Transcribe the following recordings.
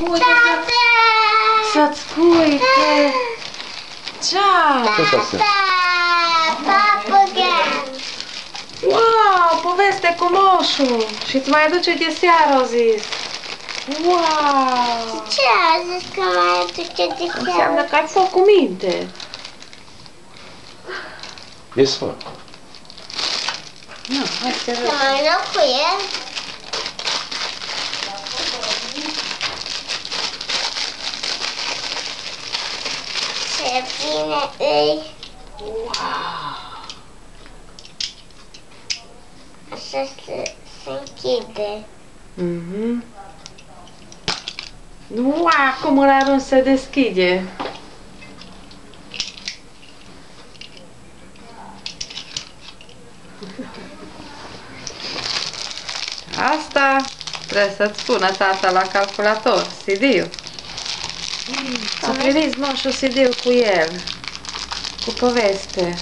Uite, să-ți uite! Ce-ai? Papagal! Wow, poveste cu moșul! Și îți mai aduce de seară, au zis! Wow! Ce a zis că mai aduce de Înseamnă seară? că ai foc cu minte! Ies fără. Nu, hai să te Să rog. mă rog cu el? Ce bine îi... Wow! Așa se închide. Mhm. Wow, cum îl arunci se deschide! Asta trebuie să-ți spună tata la calculator, CD-ul. Să primiți moșul CD-ul cu el, cu poveste.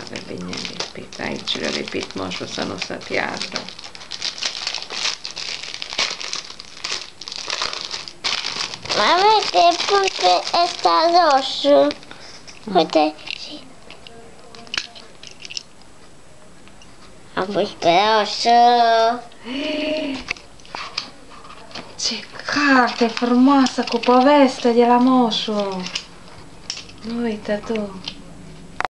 Are bine lipit, aici le-a lipit moșul să nu se piardă. Mama, te pun pe ăsta roșu. Uite. Am pus pe roșu. Ce carte frumoasă cu poveste de la moșu! Uite tu!